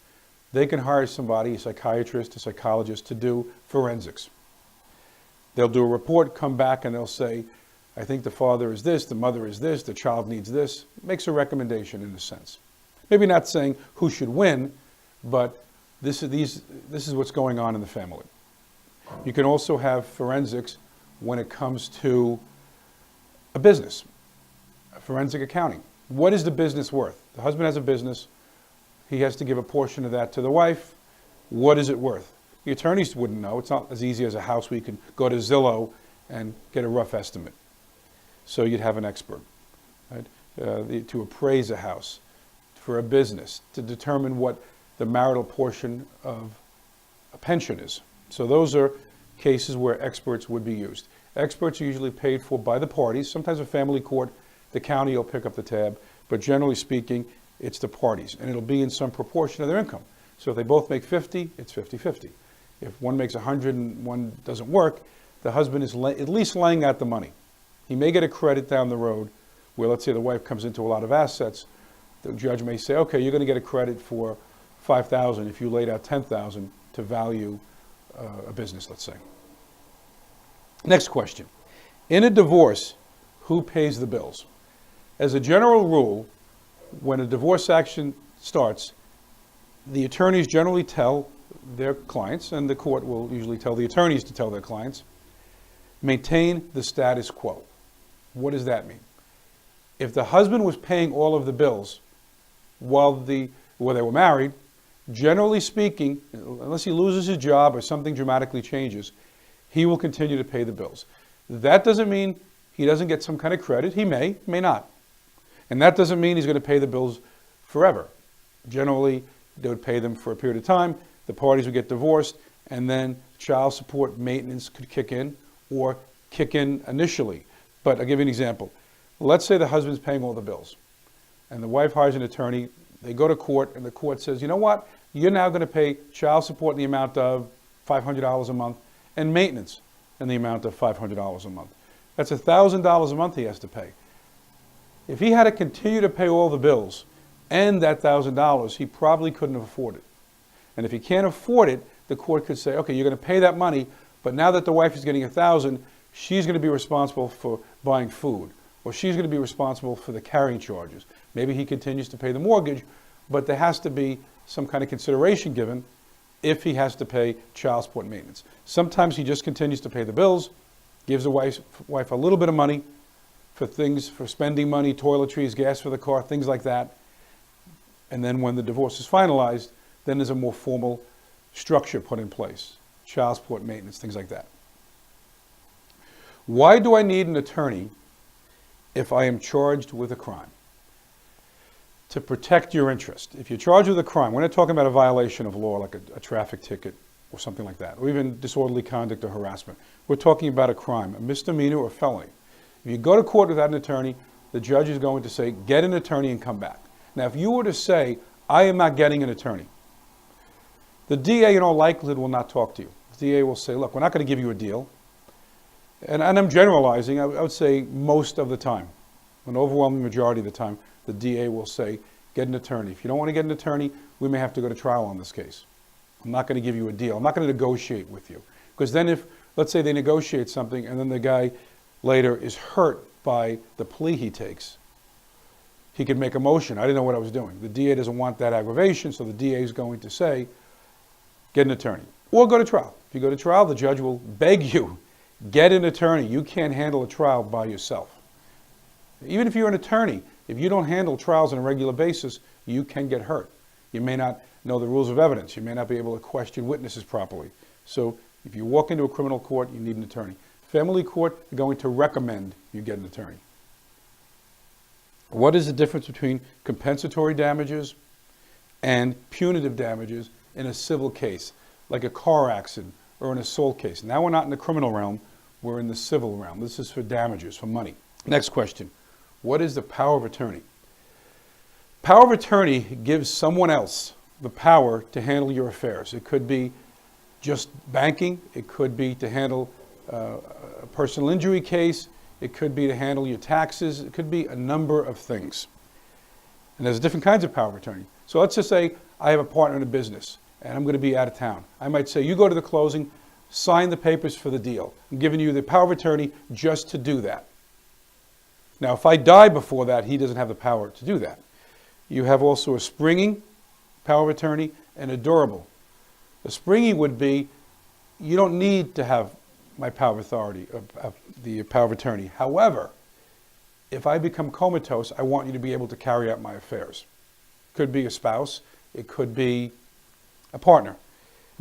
They can hire somebody, a psychiatrist, a psychologist, to do forensics. They'll do a report, come back, and they'll say, I think the father is this, the mother is this, the child needs this. Makes a recommendation in a sense. Maybe not saying who should win, but this is what's going on in the family. You can also have forensics when it comes to a business, a forensic accounting. What is the business worth? The husband has a business. He has to give a portion of that to the wife. What is it worth? The attorneys wouldn't know. It's not as easy as a house where you can go to Zillow and get a rough estimate. So you'd have an expert, right? To appraise a house, for a business, to determine what the marital portion of a pension is. So those are cases where experts would be used. Experts are usually paid for by the parties. Sometimes a family court, the county will pick up the tab, but generally speaking, it's the parties, and it'll be in some proportion of their income. So if they both make 50, it's 50-50. If one makes 100 and one doesn't work, the husband is at least laying out the money. He may get a credit down the road where, let's say, the wife comes into a lot of assets. The judge may say, okay, you're going to get a credit for $5,000 if you laid out $10,000 to value a business, let's say. Next question. In a divorce, who pays the bills? As a general rule, when a divorce action starts, the attorneys generally tell their clients, and the court will usually tell the attorneys to tell their clients, maintain the status quo. What does that mean? If the husband was paying all of the bills while they were married, generally speaking, unless he loses his job or something dramatically changes, he will continue to pay the bills. That doesn't mean he doesn't get some kind of credit. He may not. And that doesn't mean he's going to pay the bills forever. Generally, they would pay them for a period of time. The parties would get divorced, and then child support maintenance could kick in or kick in initially. But I'll give you an example. Let's say the husband's paying all the bills, and the wife hires an attorney. They go to court, and the court says, you know what? You're now going to pay child support in the amount of $500 a month and maintenance in the amount of $500 a month. That's $1,000 a month he has to pay. If he had to continue to pay all the bills and that $1,000, he probably couldn't afford it. And if he can't afford it, the court could say, okay, you're going to pay that money, but now that the wife is getting $1,000, she's going to be responsible for buying food Well, she's going to be responsible for the carrying charges. Maybe he continues to pay the mortgage, but there has to be some kind of consideration given if he has to pay child support maintenance. Sometimes he just continues to pay the bills, gives the wife a little bit of money for things, for spending money, toiletries, gas for the car, things like that. And then when the divorce is finalized, then there's a more formal structure put in place. Child support, maintenance, things like that. Why do I need an attorney if I am charged with a crime? To protect your interest. If you're charged with a crime, we're not talking about a violation of law like a traffic ticket or something like that, or even disorderly conduct or harassment. We're talking about a crime, a misdemeanor or felony. If you go to court without an attorney, the judge is going to say, get an attorney and come back. Now, if you were to say, I am not getting an attorney, the DA in all likelihood will not talk to you. The DA will say, look, we're not going to give you a deal. And I'm generalizing, I would say most of the time, an overwhelming majority of the time, the DA will say, get an attorney. If you don't want to get an attorney, we may have to go to trial on this case. I'm not going to give you a deal. I'm not going to negotiate with you. Because then if, let's say they negotiate something and then the guy later is hurt by the plea he takes, he could make a motion. I didn't know what I was doing. The DA doesn't want that aggravation, so the DA is going to say, get an attorney. Or go to trial. If you go to trial, the judge will beg you, get an attorney. You can't handle a trial by yourself. Even if you're an attorney, if you don't handle trials on a regular basis, you can get hurt. You may not know the rules of evidence. You may not be able to question witnesses properly. So if you walk into a criminal court, you need an attorney. Family court, they're going to recommend you get an attorney. What is the difference between compensatory damages and punitive damages in a civil case, like a car accident or an assault case? Now we're not in the criminal realm, we're in the civil realm. This is for damages, for money. Next question. What is the power of attorney? Power of attorney gives someone else the power to handle your affairs. It could be just banking. It could be to handle a personal injury case. It could be to handle your taxes. It could be a number of things. And there's different kinds of power of attorney. So let's just say I have a partner in a business and I'm going to be out of town. I might say, you go to the closing, sign the papers for the deal. I'm giving you the power of attorney just to do that. Now, if I die before that, he doesn't have the power to do that. You have also a springing power of attorney and a durable. The springing would be, you don't need to have my power of authority, the power of attorney. However, if I become comatose, I want you to be able to carry out my affairs. Could be a spouse, it could be a partner.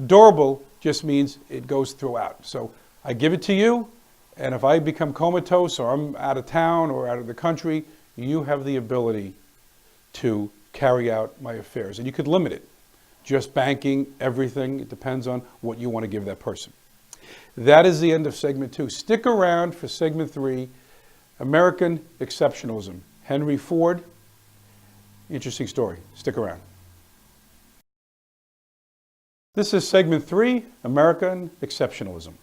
Durable just means it goes throughout. So I give it to you, and if I become comatose or I'm out of town or out of the country, you have the ability to carry out my affairs. And you could limit it. Just banking, everything, it depends on what you want to give that person. That is the end of segment 2. Stick around for segment 3, American exceptionalism. Henry Ford, interesting story. Stick around. This is segment 3, American exceptionalism.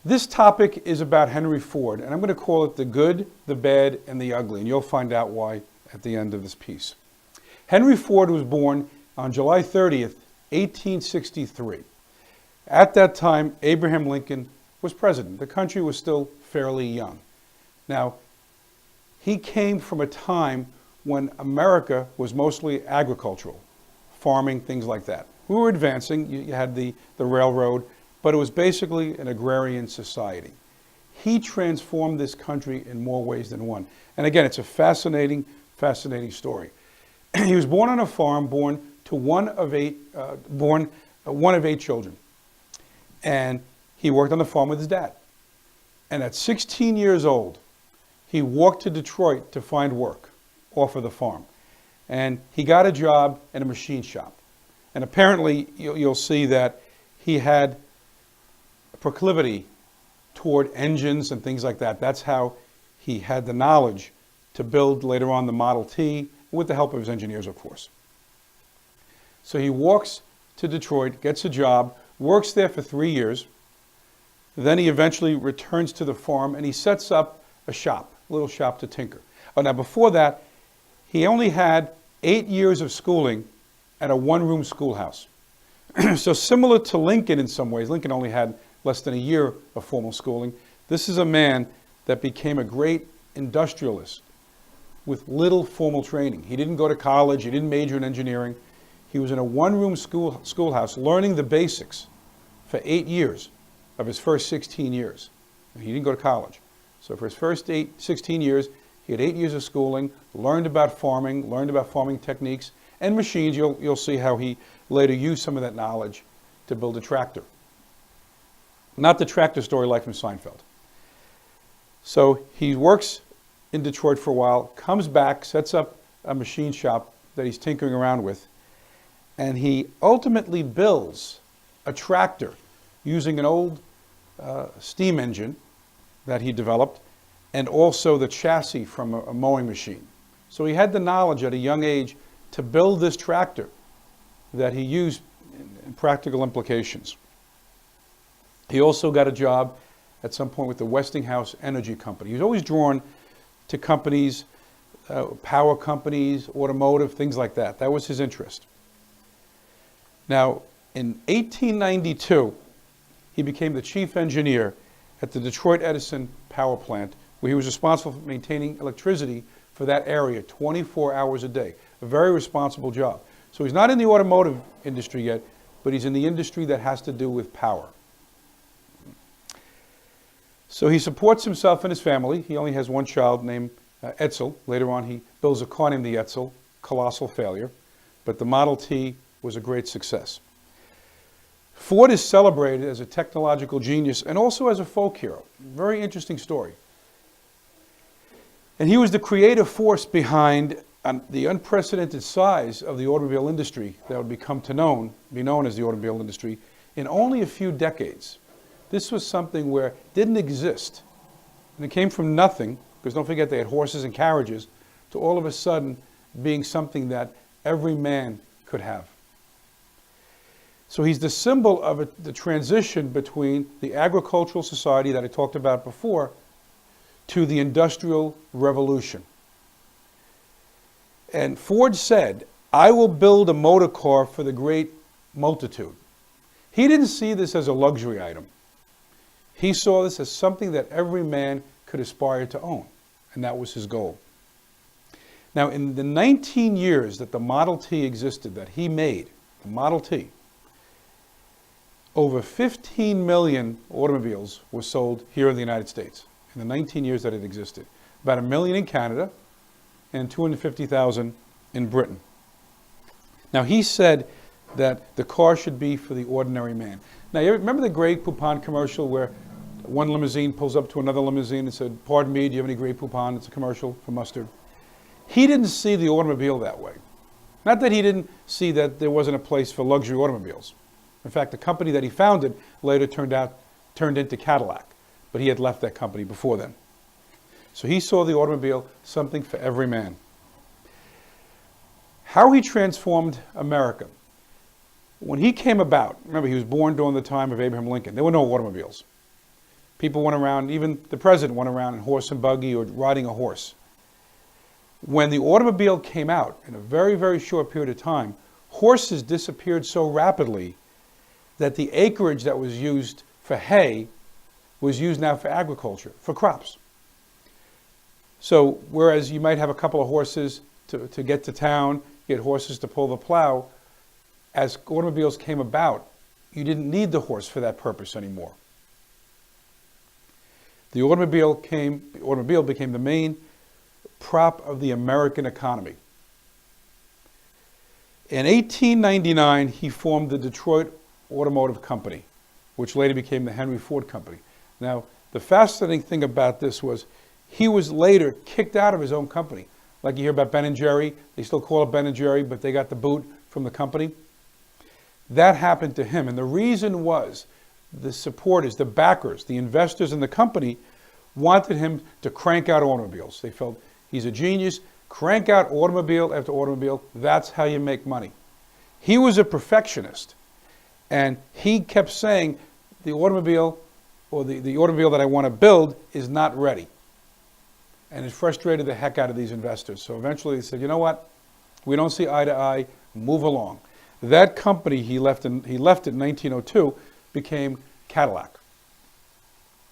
This topic is about Henry Ford, and I'm going to call it the good, the bad, and the ugly, and you'll find out why at the end of this piece. Henry Ford was born on July 30th, 1863. At that time, Abraham Lincoln was president. The country was still fairly young. Now, he came from a time when America was mostly agricultural, farming, things like that. We were advancing. You had the railroad, but it was basically an agrarian society. He transformed this country in more ways than one. And again, it's a fascinating story. He was born on a farm, born one of eight children. And he worked on the farm with his dad. And at 16 years old, he walked to Detroit to find work off of the farm. And he got a job in a machine shop. And apparently, you'll see that he had a proclivity toward engines and things like that. That's how he had the knowledge to build later on the Model T, with the help of his engineers, of course. So he walks to Detroit, gets a job, works there for 3 years. Then he eventually returns to the farm and he sets up a shop, a little shop to tinker. Oh, now before that, he only had 8 years of schooling at a one-room schoolhouse. So similar to Lincoln in some ways, Lincoln only had less than a year of formal schooling. This is a man that became a great industrialist with little formal training. He didn't go to college, he didn't major in engineering. He was in a one-room schoolhouse learning the basics for 8 years of his first 16 years. And he didn't go to college. So for his first 16 years, he had 8 years of schooling, learned about farming techniques and machines. You'll see how he later used some of that knowledge to build a tractor. Not the tractor story like from Seinfeld. So he works in Detroit for a while, comes back, sets up a machine shop that he's tinkering around with, and he ultimately builds a tractor using an old steam engine that he developed, and also the chassis from a mowing machine. So he had the knowledge at a young age to build this tractor that he used in practical implications. He also got a job at some point with the Westinghouse Energy Company. He was always drawn to companies, power companies, automotive, things like that. That was his interest. Now, in 1892, he became the chief engineer at the Detroit Edison power plant, where he was responsible for maintaining electricity for that area 24 hours a day. A very responsible job. So he's not in the automotive industry yet, but he's in the industry that has to do with power. So he supports himself and his family. He only has one child named Edsel. Later on, he builds a car named the Edsel, colossal failure, but the Model T was a great success. Ford is celebrated as a technological genius and also as a folk hero. Very interesting story. And he was the creative force behind the unprecedented size of the automobile industry that would be known as the automobile industry in only a few decades. This was something where it didn't exist. And it came from nothing, because don't forget they had horses and carriages, to all of a sudden being something that every man could have. So he's the symbol of the transition between the agricultural society that I talked about before to the Industrial Revolution. And Ford said, "I will build a motor car for the great multitude." He didn't see this as a luxury item. He saw this as something that every man could aspire to own, and that was his goal. Now, in the 19 years that the Model T existed, that he made, the Model T, over 15 million automobiles were sold here in the United States in the 19 years that it existed. About 1 million in Canada and 250,000 in Britain. Now, he said that the car should be for the ordinary man. Now, you remember the Grey Poupon commercial where one limousine pulls up to another limousine and said, "Pardon me, do you have any Grey Poupon?" It's a commercial for mustard. He didn't see the automobile that way. Not that he didn't see that there wasn't a place for luxury automobiles. In fact, the company that he founded later turned into Cadillac, but he had left that company before then. So he saw the automobile something for every man. How he transformed America. When he came about, remember he was born during the time of Abraham Lincoln. There were no automobiles. People went around, even the president went around in horse and buggy or riding a horse. When the automobile came out, in a very, very short period of time, horses disappeared so rapidly that the acreage that was used for hay was used now for agriculture, for crops. So whereas you might have a couple of horses to get to town, you had horses to pull the plow, as automobiles came about, you didn't need the horse for that purpose anymore. The automobile became the main prop of the American economy. In 1899, he formed the Detroit Automotive Company, which later became the Henry Ford Company. Now, the fascinating thing about this was he was later kicked out of his own company. Like you hear about Ben & Jerry, they still call it Ben & Jerry, but they got the boot from the company. That happened to him, and the reason was the supporters, the backers, the investors in the company wanted him to crank out automobiles. They felt he's a genius, crank out automobile after automobile, that's how you make money. He was a perfectionist, and he kept saying the automobile, or the automobile that I want to build is not ready. And it frustrated the heck out of these investors. So eventually they said, you know what, we don't see eye to eye, move along. That company he left in 1902 became Cadillac.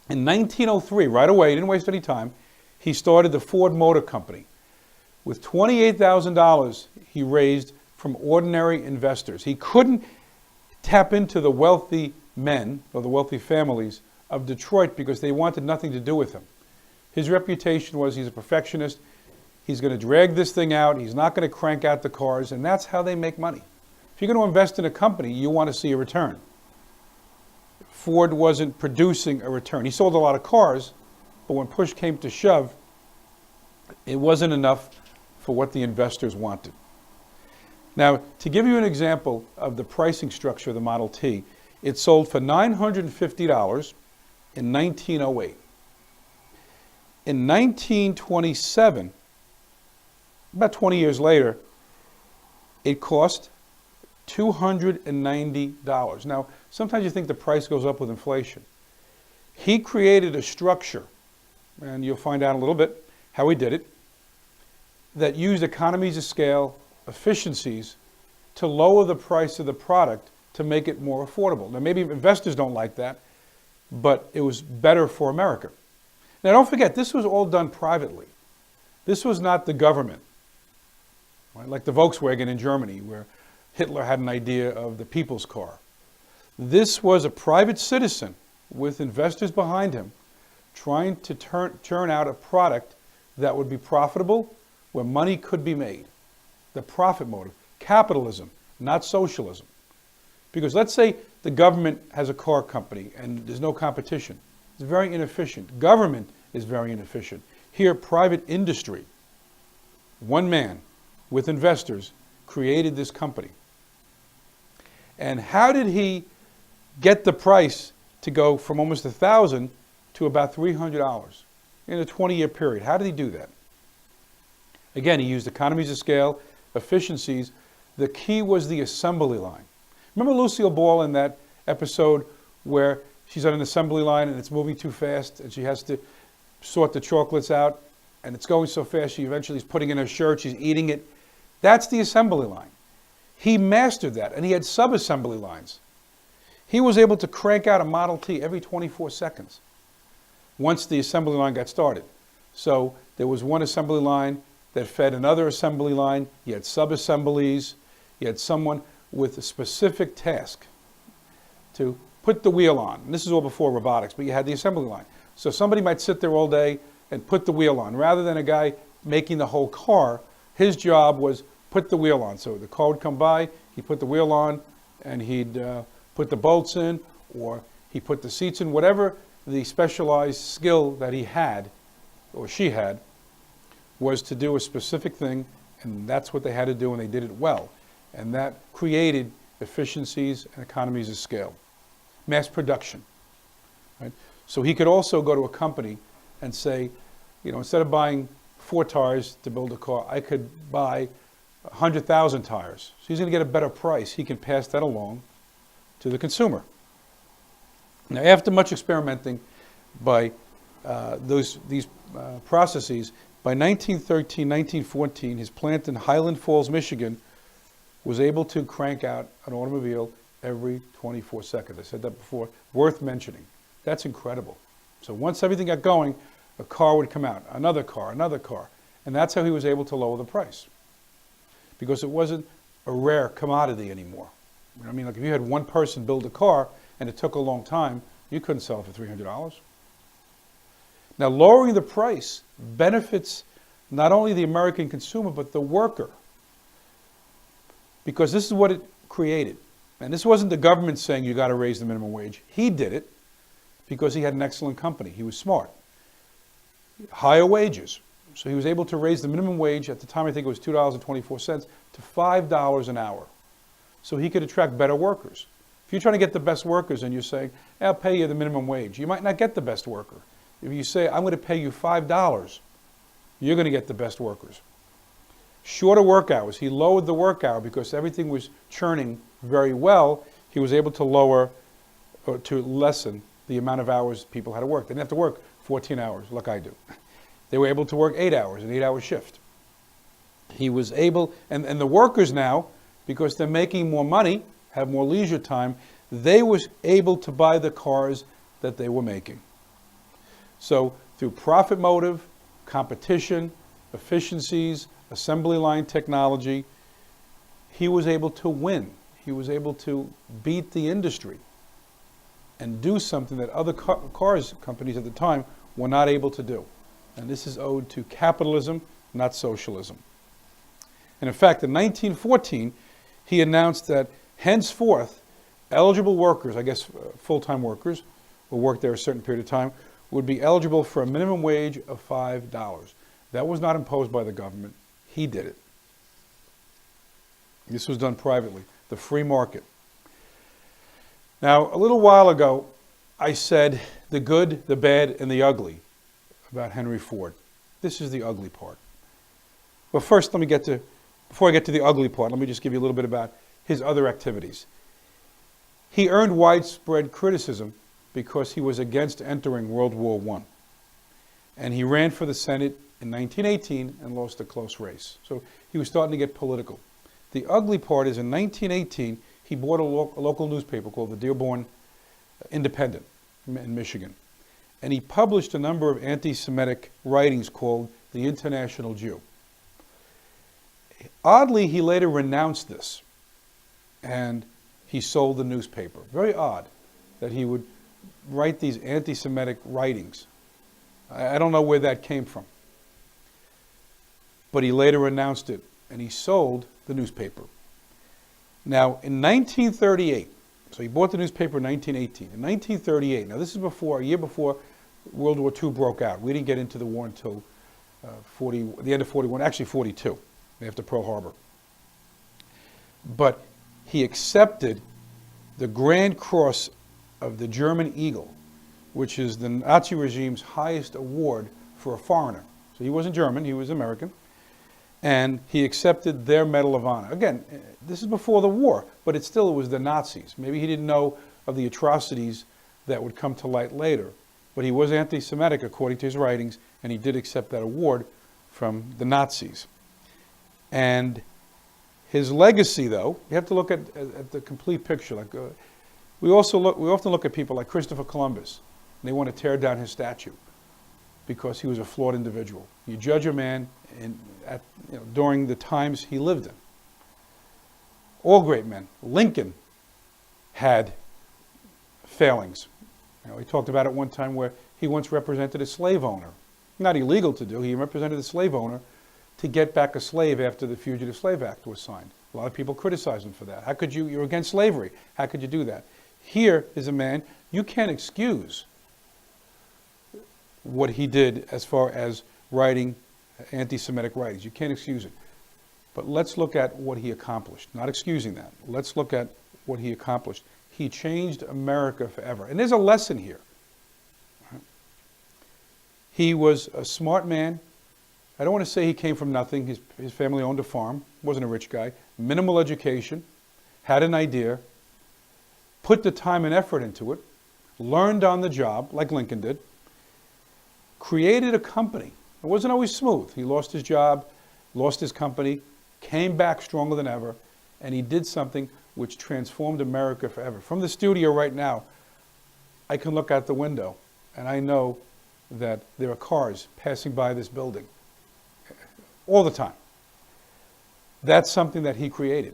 In 1903, right away, he didn't waste any time, he started the Ford Motor Company. With $28,000 he raised from ordinary investors. He couldn't tap into the wealthy men or the wealthy families of Detroit because they wanted nothing to do with him. His reputation was he's a perfectionist. He's going to drag this thing out. He's not going to crank out the cars, and that's how they make money. If you're going to invest in a company, you want to see a return. Ford wasn't producing a return. He sold a lot of cars, but when push came to shove, it wasn't enough for what the investors wanted. Now, to give you an example of the pricing structure of the Model T, it sold for $950 in 1908. In 1927, about 20 years later, it cost $290. Now, sometimes you think the price goes up with inflation. He created a structure, and you'll find out in a little bit how he did it, that used economies of scale, efficiencies, to lower the price of the product to make it more affordable. Now, maybe investors don't like that, but it was better for America. Now, don't forget, this was all done privately. This was not the government, right? Like the Volkswagen in Germany, where Hitler had an idea of the people's car. This was a private citizen with investors behind him trying to turn out a product that would be profitable, where money could be made. The profit motive. Capitalism, not socialism. Because let's say the government has a car company and there's no competition. It's very inefficient. Government is very inefficient. Here, private industry, one man with investors, created this company. And how did he get the price to go from almost $1,000 to about $300 in a 20-year period? How did he do that? Again, he used economies of scale, efficiencies. The key was the assembly line. Remember Lucille Ball in that episode where she's on an assembly line and it's moving too fast and she has to sort the chocolates out and it's going so fast she eventually is putting in her shirt, she's eating it. That's the assembly line. He mastered that, and he had sub-assembly lines. He was able to crank out a Model T every 24 seconds once the assembly line got started. So there was one assembly line that fed another assembly line. You had sub-assemblies. You had someone with a specific task to put the wheel on. And this is all before robotics, but you had the assembly line. So somebody might sit there all day and put the wheel on. Rather than a guy making the whole car, his job was put the wheel on. So the car would come by, he'd put the wheel on, and he'd put the bolts in, or he put the seats in, whatever the specialized skill that he had, or she had, was to do a specific thing, and that's what they had to do, and they did it well. And that created efficiencies and economies of scale. Mass production. Right? So he could also go to a company and say, you know, instead of buying 4 tires to build a car, I could buy 100,000 tires. So he's going to get a better price. He can pass that along to the consumer. Now, after much experimenting by these processes, by 1913, 1914, his plant in Highland Falls, Michigan, was able to crank out an automobile every 24 seconds. I said that before. Worth mentioning. That's incredible. So once everything got going, a car would come out, another car, and that's how he was able to lower the price. Because it wasn't a rare commodity anymore. You know what I mean? Like if you had one person build a car and it took a long time, you couldn't sell it for $300. Now, lowering the price benefits not only the American consumer, but the worker. Because this is what it created. And this wasn't the government saying you got to raise the minimum wage. He did it because he had an excellent company. He was smart. Higher wages. So he was able to raise the minimum wage, at the time I think it was $2.24, to $5 an hour. So he could attract better workers. If you're trying to get the best workers and you're saying, hey, I'll pay you the minimum wage, you might not get the best worker. If you say, I'm going to pay you $5, you're going to get the best workers. Shorter work hours. He lowered the work hour because everything was churning very well. He was able to lower or to lessen the amount of hours people had to work. They didn't have to work 14 hours like I do. They were able to work 8 hours, an 8-hour shift. He was able, and the workers now, because they're making more money, have more leisure time, they was able to buy the cars that they were making. So through profit motive, competition, efficiencies, assembly line technology, he was able to win. He was able to beat the industry and do something that other cars companies at the time were not able to do. And this is owed to capitalism, not socialism. And in fact, in 1914, he announced that henceforth, eligible workers, I guess full-time workers, who worked there a certain period of time, would be eligible for a minimum wage of $5. That was not imposed by the government. He did it. This was done privately, the free market. Now, a little while ago, I said the good, the bad, and the ugly about Henry Ford. This is the ugly part. But first, before I get to the ugly part, let me just give you a little bit about his other activities. He earned widespread criticism because he was against entering World War I. And he ran for the Senate in 1918 and lost a close race. So he was starting to get political. The ugly part is in 1918, he bought a local newspaper called the Dearborn Independent in Michigan. And he published a number of anti-Semitic writings called The International Jew. Oddly, he later renounced this, and he sold the newspaper. Very odd that he would write these anti-Semitic writings. I don't know where that came from. But he later renounced it, and he sold the newspaper. Now, in 1938, so he bought the newspaper in 1918. In 1938, now this is a year before World War II broke out. We didn't get into the war until the end of 41, actually 42, after Pearl Harbor. But he accepted the Grand Cross of the German Eagle, which is the Nazi regime's highest award for a foreigner. So he wasn't German, he was American. And he accepted their Medal of Honor. Again, this is before the war, but it was the Nazis. Maybe he didn't know of the atrocities that would come to light later. But he was anti-Semitic according to his writings, and he did accept that award from the Nazis. And his legacy, though, you have to look at the complete picture. Like, we often look at people like Christopher Columbus, and they want to tear down his statue because he was a flawed individual. You judge a man during the times he lived in. All great men. Lincoln had failings. He talked about it one time where he once represented a slave owner. Not illegal to do. He represented a slave owner to get back a slave after the Fugitive Slave Act was signed. A lot of people criticized him for that. How could you're against slavery. How could you do that? Here is a man, you can't excuse what he did as far as writing anti-Semitic writings. You can't excuse it. But let's look at what he accomplished. Not excusing that. Let's look at what he accomplished. He changed America forever. And there's a lesson here. He was a smart man. I don't want to say he came from nothing. His family owned a farm, wasn't a rich guy. Minimal education, had an idea, put the time and effort into it, learned on the job, like Lincoln did, created a company. It wasn't always smooth. He lost his job, lost his company, came back stronger than ever, and he did something which transformed America forever. From the studio right now, I can look out the window, and I know that there are cars passing by this building all the time. That's something that he created.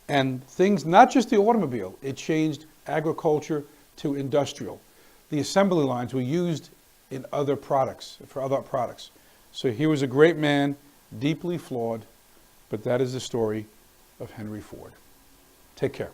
And things, not just the automobile, it changed agriculture to industrial. The assembly lines were used in other products, for other products. So he was a great man, deeply flawed, but that is the story of Henry Ford. Take care.